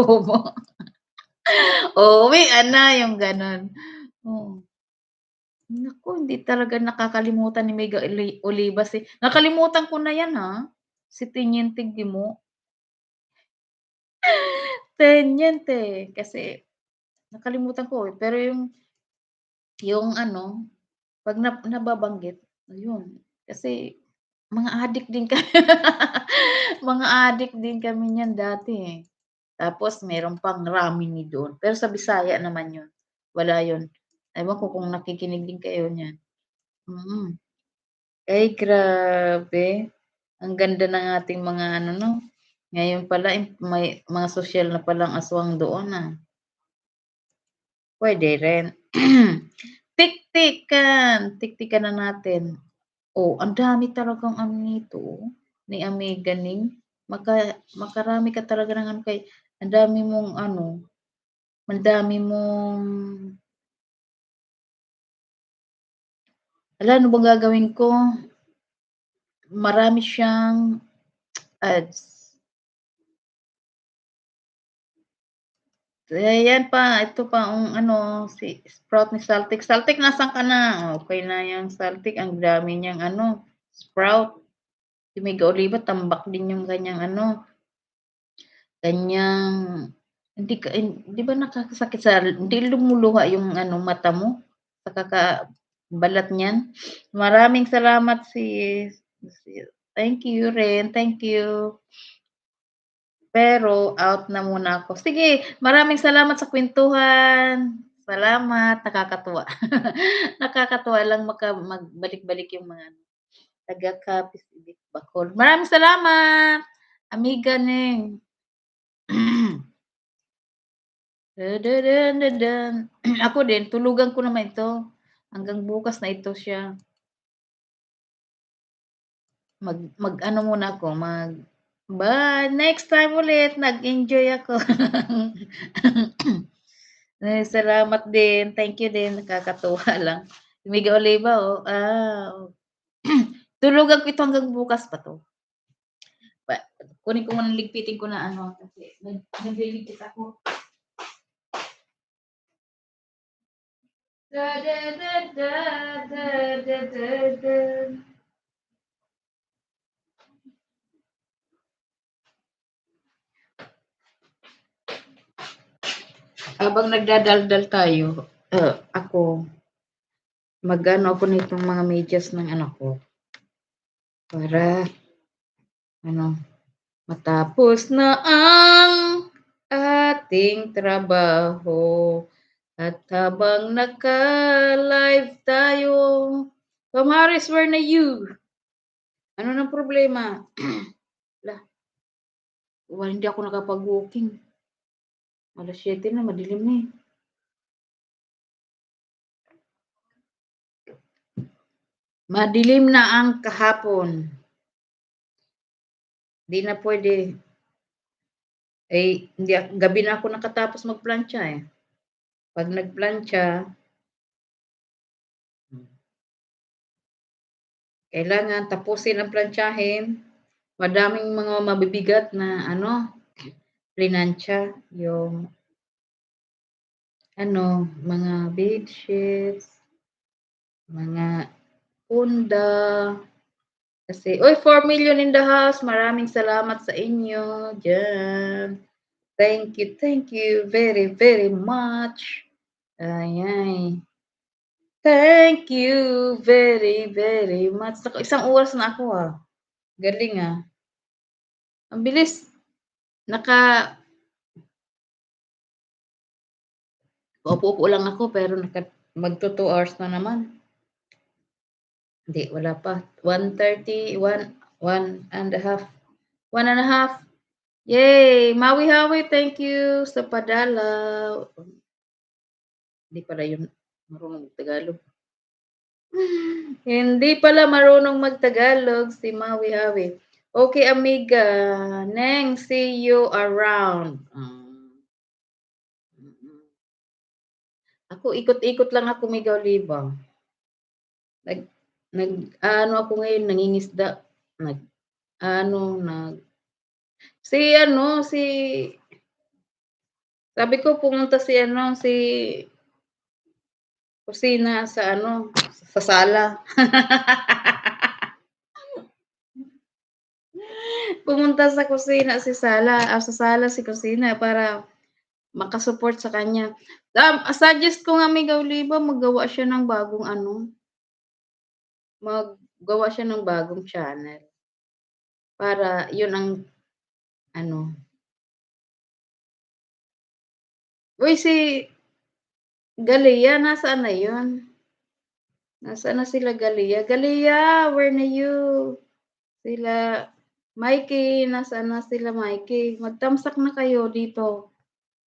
mo. Uuwian na yung gano'n. Oo. Naku, hindi talaga nakakalimutan ni Mega Olivas, eh. Nakalimutan ko na 'yan, si Teniente Guimo. Teniente, kasi nakalimutan ko, eh, pero yung ano, 'pag nababanggit, ayun. Kasi mga adik din kami mga adik din kami niyan dati, eh. Tapos meron pang Ramini doon, pero sa Bisaya naman yun, wala yun. Ewan ko kung nakikinig din kayo niyan. Mm. Ay grabe, ang ganda ng ating mga ano 'no, ngayon pala may mga sosyal na palang aswang doon, Puwede rin. Tiktikan na natin. Oh, ang dami talagang ano nito, ni Amiga Ning. Makarami ka talaga ng ano ang dami mong ano, ang dami mong ano bang gagawin ko? Marami siyang ads. Yan pa, ito pa ano, si Sprout ni Saltik. Saltik nasaan ka na? Okey na yang Saltik, ang dami niyang ano, Sprout. Si Mega Oliva tambak din yung kanyang ano, kanyang hindi ka 'di ba nakakasakit hindi lumuluha yung ano, mata mo sa kakabalat niyan? Maraming salamat si thank you rin, thank you. Pero out na muna ako. Sige, maraming salamat sa kuwentuhan. Salamat, nakakatuwa. Nakakatuwa lang magbalik-balik yung mga ano, taga-Capiz, Bacol. Maraming salamat, Amiga Neng. Dadadadadam. Ako din, tulugan ko naman ito. Hanggang bukas na ito siya. Mag-ano muna ako, bye! Next time ulit, nag-enjoy ako. Salamat din, thank you din, nakakatuwa lang. Mega Oliva, tulugan ko ito hanggang bukas pa 'to. Pa kunin ko muna ligpitin ko na ano, kasi nagliligpit ako. Da da da da da da da da. Habang nagdadaldal tayo, ako, mag-ano ako nitong mga medyas ng anak ko, para ano, matapos na ang ating trabaho at habang naka-live tayo. Tom Harris, where na you? Ano ng problema? Hala, hindi ako nakapag-walking. 7:00 na, madilim na, eh. Madilim na ang kahapon. Di na puwede. Hindi gabi na ako nakatapos magplantsa, eh. 'Pag nagplantsa, kailangan tapusin ang plantsahin. Madaming mga mabibigat na ano, plinansya, yung ano, mga bedsheets, mga punda, kasi 4 million in the house, maraming salamat sa inyo diyan. Thank you very, very much. Ay. Thank you very, very much. Naku, isang oras na ako, Galing, Ang bilis. Paupo-upo lang ako pero magto 2 hours na naman. Hindi, wala pa. 1:30, 1 and a half. 1 and a half. Yay! Mawi-hawi, thank you sa padalaw. Hindi pala yun marunong mag-Tagalog. Hindi pala marunong mag-Tagalog si Mawi-hawi. Okay, amiga. Neng, see you around. Ako ikot-ikot lang ako, Mega Oliva. Nag nag-aano ako ngayon, nangingisda. Nag-ano, si Sabi ko pumunta si ano, si Kusina sa ano, sa sala. Pumunta sa kusina si Sala, sa sala si Kusina para maka-support sa kanya. Suggest ko nga Mega Oliva maggawa siya ng bagong ano, maggawa siya ng bagong channel para yun ang ano. Uy, si Galia nasaan na yun? Nasaan na sila Galia? Galia, where na you? Sila Mikey, nasaan na sila Mikey? Magtamsak na kayo dito.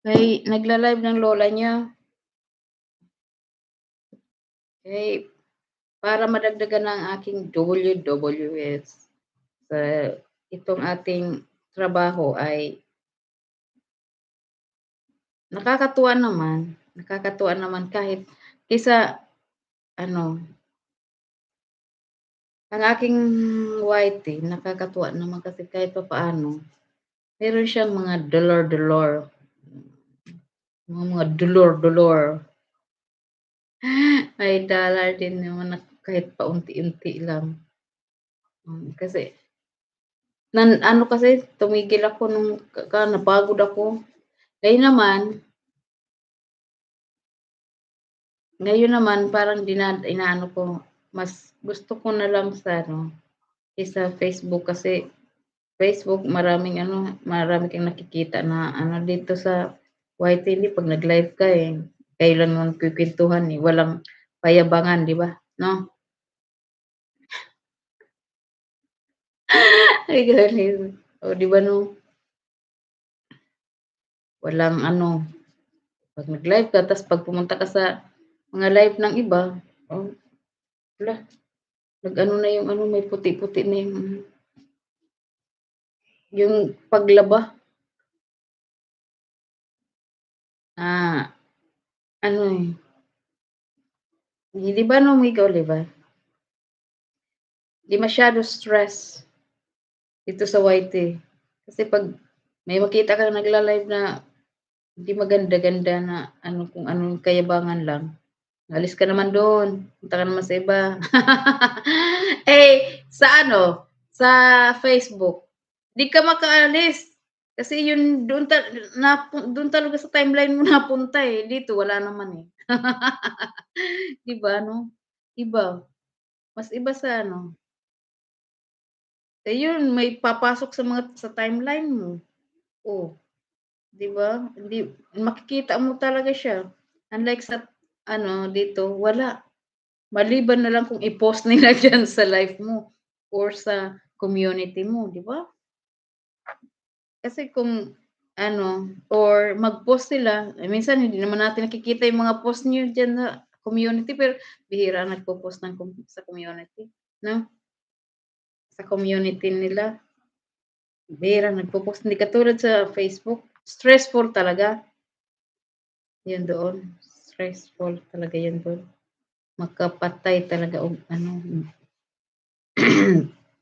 Kay nagla-live ng lola niya. Eh, para madagdagan ang aking WWS sa itong ating trabaho ay nakakatuwa naman kahit kaysa ano, ang aking YT nakakatuwa naman kasi kahit papaano meron siyang mga dolor-dolor, mga dolor-dolor. May dollar din naman na kahit paunti-unti lang. Kasi ano kasi tumigil ako nung napagod ako. Ngayon naman parang inaano ko, mas gusto ko na lang sa ano, sa Facebook kasi Facebook marami kang nakikita na ano dito sa YT hindi 'pag nag-live ka, kayo lang naman nagkukuwentuhan, walang payabangan, 'di ba, 'no? Ay galing. Oh, 'di ba 'no, walang ano, 'pag nag-live ka ta's 'pag pumunta ka sa mga live ng iba, oh, hala, nag-ano na yung ano, may puti-puti na yung paglaba. Ah, ano, 'di ba nung ikaw, 'di ba, 'di masyado stress dito sa YT. Kasi 'pag may makita kang nagla-live na hindi maganda-ganda na ano, kung anong kayabangan lang, alis ka naman do'n, punta ka naman sa iba. Sa ano, sa Facebook, 'di ka makaalis kasi yun do'n talaga sa timeline mo napunta, dito wala naman, 'di ba 'no? Iba, mas iba sa ano, yun may papasok sa timeline mo, oh, 'di ba? Hindi makikita mo talaga siya, unlike sa ano dito wala, maliban na lang kung i-post nila diyan sa live mo or sa community mo, 'di ba? Kasi kung ano or mag-post sila, minsan hindi naman natin nakikita yung mga post niyo diyan na community pero bihira nagpo-post ng sa community, 'no? Sa community nila, bihira nagpo-post, hindi katulad sa Facebook, stressful talaga, 'yun doon, stressful talaga 'yun doon, makapatay talaga og ano,